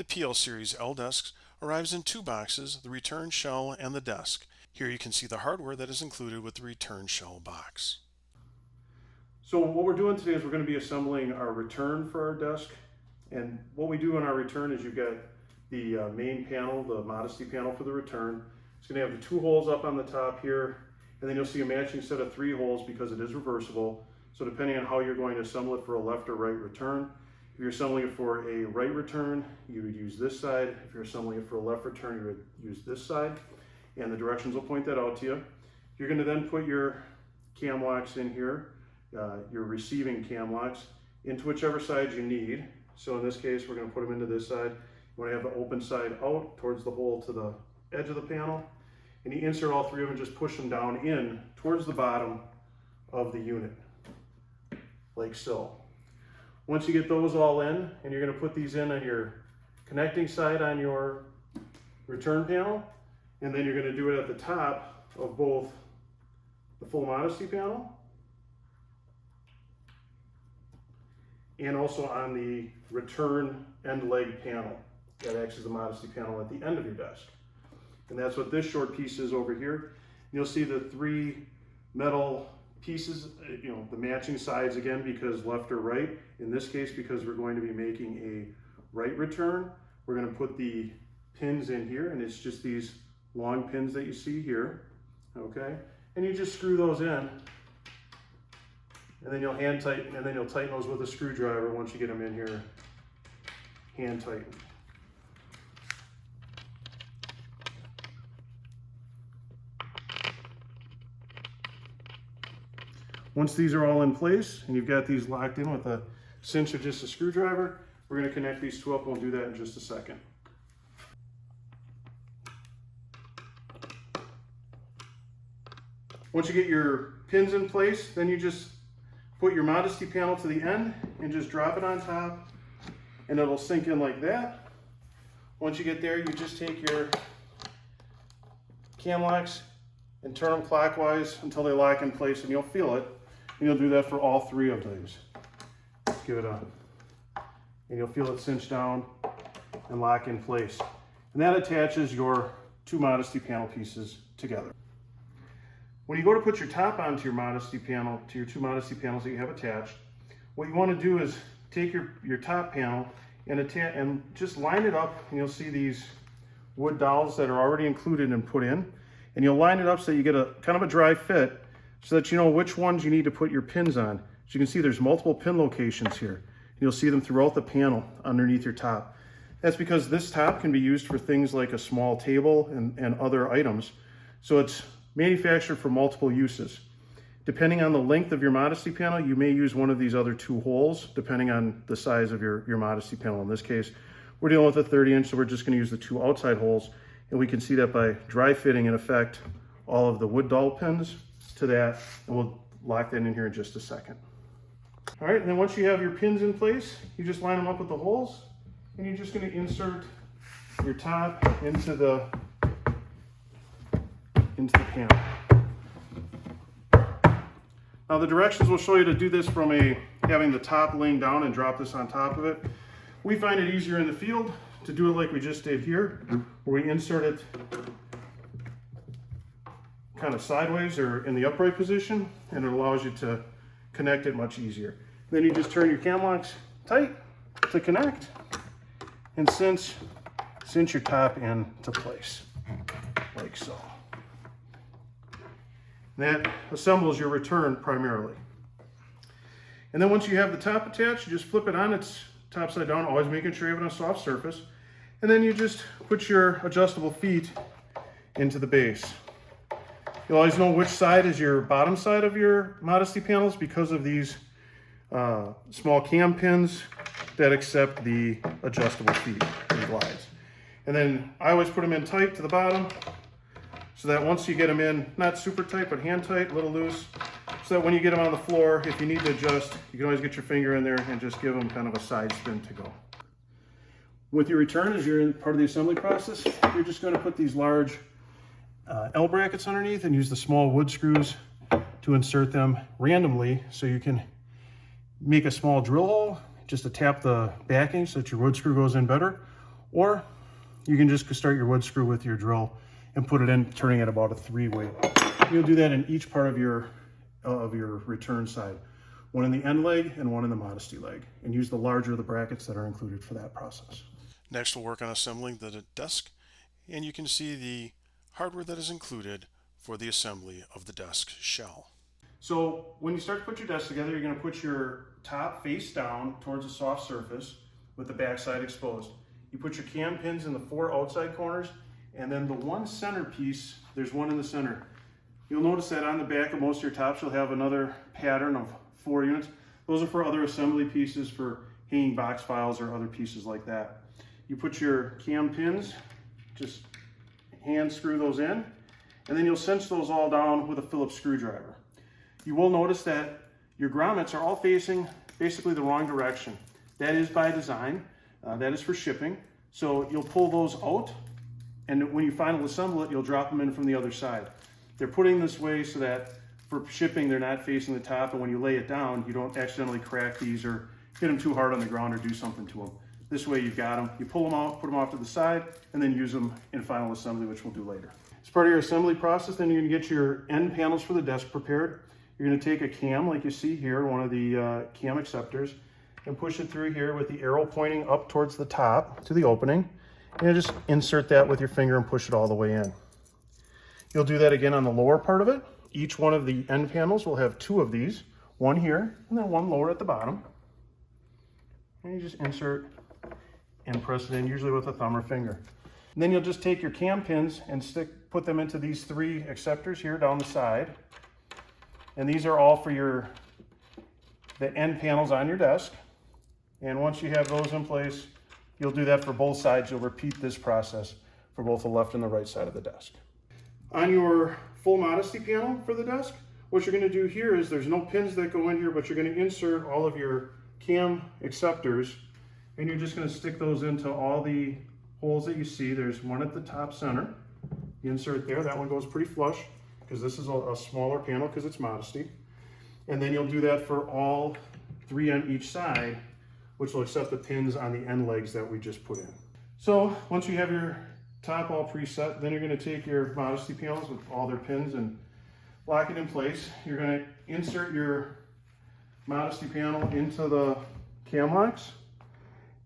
The PL Series L desk arrives in two boxes, the return shell and the desk. Here you can see the hardware that is included with the return shell box. So what we're doing today is we're going to be assembling our return for our desk. And what we do in our return is you've got the main panel, the Modesty panel for the return. It's going to have the two holes up on the top here, and then you'll see a matching set of three holes because it is reversible. So depending on how you're going to assemble it for a left or right return, if you're assembling it for a right return, you would use this side. If you're assembling it for a left return, you would use this side. And the directions will point that out to you. You're going to then put your cam locks in here, your receiving cam locks, into whichever side you need. So in this case, we're going to put them into this side. You want to have the open side out towards the hole to the edge of the panel. And you insert all three of them and just push them down in towards the bottom of the unit, like so. Once you get those all in, and you're going to put these in on your connecting side on your return panel, and then you're going to do it at the top of both the full Modesty panel and also on the return end leg panel that acts as the Modesty panel at the end of your desk. And that's what this short piece is over here. You'll see the three metal pieces, the matching sides again, because left or right. In this case, because we're going to be making a right return, we're going to put the pins in here, and it's just these long pins that you see here, okay? And you just screw those in, and then you'll hand tighten, and then you'll tighten those with a screwdriver once you get them in here, hand tighten. Once these are all in place and you've got these locked in with a cinch or just a screwdriver, we're going to connect these two up, and we'll do that in just a second. Once you get your pins in place, then you just put your Modesty panel to the end and just drop it on top, and it'll sink in like that. Once you get there, you just take your cam locks and turn them clockwise until they lock in place, and you'll feel it. And you'll do that for all three of these. Just give it a, and you'll feel it cinch down and lock in place. And that attaches your two Modesty panel pieces together. When you go to put your top onto your Modesty panel, to your two Modesty panels that you have attached, what you want to do is take your top panel and just line it up, and you'll see these wood dowels that are already included and put in. And you'll line it up so you get a kind of a dry fit so that you know which ones you need to put your pins on. As you can see, there's multiple pin locations here. You'll see them throughout the panel underneath your top. That's because this top can be used for things like a small table and other items. So it's manufactured for multiple uses. Depending on the length of your Modesty panel, you may use one of these other two holes, depending on the size of your Modesty panel. In this case, we're dealing with a 30-inch, so we're just going to use the two outside holes. And we can see that by dry fitting, in effect, all of the wood dowel pins to that, and we'll lock that in here in just a second. All right, and then once you have your pins in place, you just line them up with the holes, and you're just going to insert your top into the panel. Now the directions will show you to do this from having the top laying down and drop this on top of it. We find it easier in the field to do it like we just did here, where we insert it kind of sideways or in the upright position, and it allows you to connect it much easier. Then you just turn your cam locks tight to connect and cinch your top into place, like so. That assembles your return primarily. And then once you have the top attached, you just flip it on its top side down, always making sure you have it on a soft surface. And then you just put your adjustable feet into the base. You'll always know which side is your bottom side of your Modesty panels because of these small cam pins that accept the adjustable feet and glides. And then I always put them in tight to the bottom so that once you get them in, not super tight, but hand tight, a little loose, so that when you get them on the floor, if you need to adjust, you can always get your finger in there and just give them kind of a side spin to go. With your return, as you're in part of the assembly process, you're just going to put these large L brackets underneath and use the small wood screws to insert them randomly, so you can make a small drill hole just to tap the backing so that your wood screw goes in better, Or you can just start your wood screw with your drill and put it in, turning it about a 3-weight. You'll do that in each part of your return side. One in the end leg and one in the modesty leg, and use the larger of the brackets that are included for that process. Next, we'll work on assembling the desk, and you can see the hardware that is included for the assembly of the desk shell. So when you start to put your desk together, you're going to put your top face down towards a soft surface with the back side exposed. You put your cam pins in the 4 outside corners, and then the one center piece, there's one in the center. You'll notice that on the back of most of your tops, you'll have another pattern of 4 units. Those are for other assembly pieces, for hanging box files or other pieces like that. You put your cam pins, just hand screw those in, and then you'll cinch those all down with a Phillips screwdriver. You will notice that your grommets are all facing basically the wrong direction. That is by design. That is for shipping. So you'll pull those out, and when you final assemble it, you'll drop them in from the other side. They're putting this way so that for shipping, they're not facing the top, and when you lay it down, you don't accidentally crack these or hit them too hard on the ground or do something to them. This way you've got them. You pull them out, put them off to the side, and then use them in final assembly, which we'll do later. As part of your assembly process, then you're going to get your end panels for the desk prepared. You're going to take a cam, like you see here, one of the cam acceptors, and push it through here with the arrow pointing up towards the top to the opening. And you just insert that with your finger and push it all the way in. You'll do that again on the lower part of it. Each one of the end panels will have 2 of these, one here and then one lower at the bottom. And you just insert and press it in, usually with a thumb or finger. And then you'll just take your cam pins and put them into these 3 acceptors here down the side. And these are all for the end panels on your desk. And once you have those in place, you'll do that for both sides. You'll repeat this process for both the left and the right side of the desk. On your full modesty panel for the desk, what you're going to do here is there's no pins that go in here, but you're going to insert all of your cam acceptors, and you're just going to stick those into all the holes that you see. There's one at the top center. You insert there. That one goes pretty flush because this is a smaller panel because it's modesty. And then you'll do that for all 3 on each side, which will accept the pins on the end legs that we just put in. So once you have your top all preset, then you're going to take your modesty panels with all their pins and lock it in place. You're going to insert your modesty panel into the cam locks.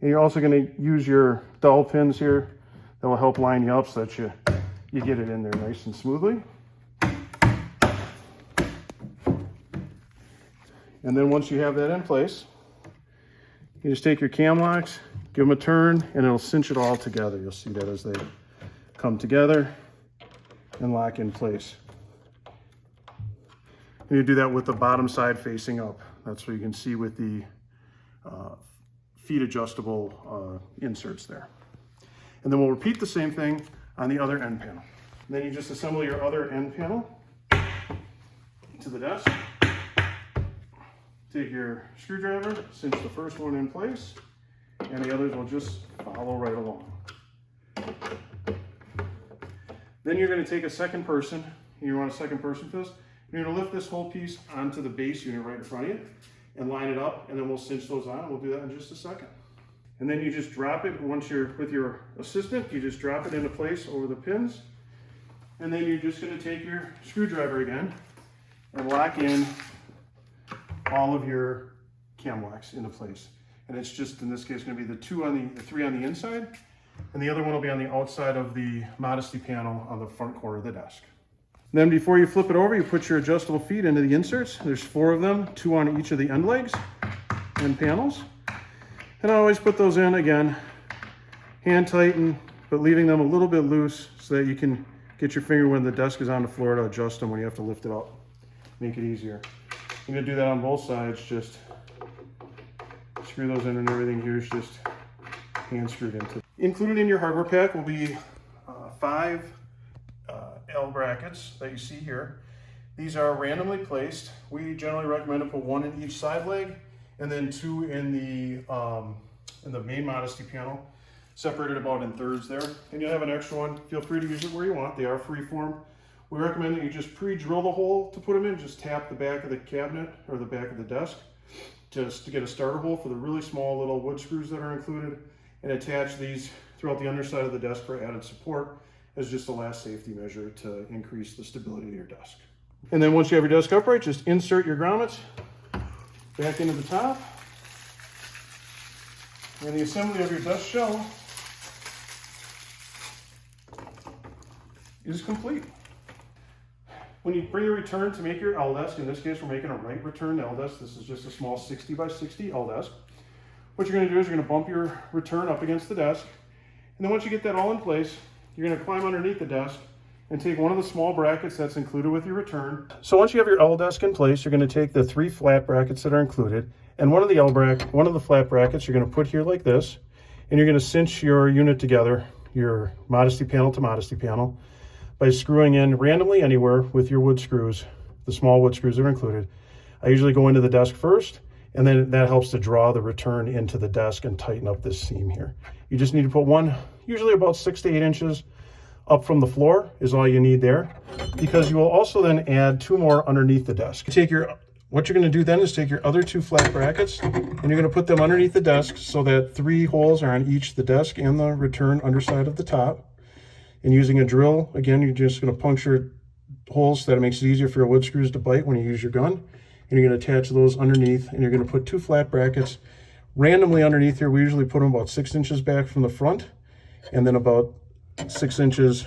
And you're also going to use your dowel pins here that will help line you up so that you get it in there nice and smoothly. And then once you have that in place, you just take your cam locks, give them a turn, and it'll cinch it all together. You'll see that as they come together and lock in place. And you do that with the bottom side facing up. That's what you can see with the feet adjustable inserts there. And then we'll repeat the same thing on the other end panel. And then you just assemble your other end panel to the desk. Take your screwdriver, cinch the first one in place, and the others will just follow right along. Then you're going to take a second person. You want a second person for this. You're going to lift this whole piece onto the base unit right in front of you and line it up, and then we'll cinch those on. We'll do that in just a second. And then you just drop it. Once you're with your assistant, you just drop it into place over the pins. And then you're just going to take your screwdriver again and lock in all of your cam locks into place. And it's just, in this case, going to be the 3 on the inside, and the other one will be on the outside of the modesty panel on the front corner of the desk. And then before you flip it over, you put your adjustable feet into the inserts. There's 4 of them, 2 on each of the end legs and panels. And I always put those in again, hand tighten, but leaving them a little bit loose so that you can get your finger when the desk is on the floor to adjust them when you have to lift it up. Make it easier. I'm going to do that on both sides. Just screw those in, and everything here is just hand screwed into. Included in your hardware pack will be 5 L brackets that you see here. These are randomly placed. We generally recommend to put 1 in each side leg, and then 2 in the main modesty panel, separated about in thirds there. And you'll have an extra one. Feel free to use it where you want. They are freeform. We recommend that you just pre-drill the hole to put them in. Just tap the back of the cabinet or the back of the desk just to get a starter hole for the really small little wood screws that are included, and attach these throughout the underside of the desk for added support as just a last safety measure to increase the stability of your desk. And then once you have your desk upright, just insert your grommets back into the top. And the assembly of your desk shelf is complete. When you bring your return to make your L desk, in this case we're making a right return L desk. This is just a small 60 by 60 L desk. What you're going to do is you're going to bump your return up against the desk. And then once you get that all in place, you're going to climb underneath the desk and take one of the small brackets that's included with your return. So once you have your L desk in place, you're going to take the 3 flat brackets that are included, and one of the flat brackets you're going to put here like this, and you're going to cinch your unit together, your modesty panel to modesty panel, by screwing in randomly anywhere with your wood screws, the small wood screws that are included. I usually go into the desk first, and then that helps to draw the return into the desk and tighten up this seam here. You just need to put one, usually about 6 to 8 inches up from the floor is all you need there, because you will also then add 2 more underneath the desk. What you're going to do then is take your other 2 flat brackets and you're going to put them underneath the desk so that 3 holes are on each the desk and the return underside of the top. And using a drill, again, you're just going to puncture holes so that it makes it easier for your wood screws to bite when you use your gun. And you're going to attach those underneath, and you're going to put 2 flat brackets randomly underneath here. We usually put them about 6 inches back from the front, and then about 6 inches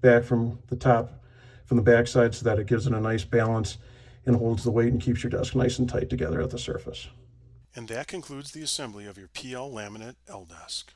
back from the top, from the back side, so that it gives it a nice balance and holds the weight and keeps your desk nice and tight together at the surface. And that concludes the assembly of your PL Laminate L desk.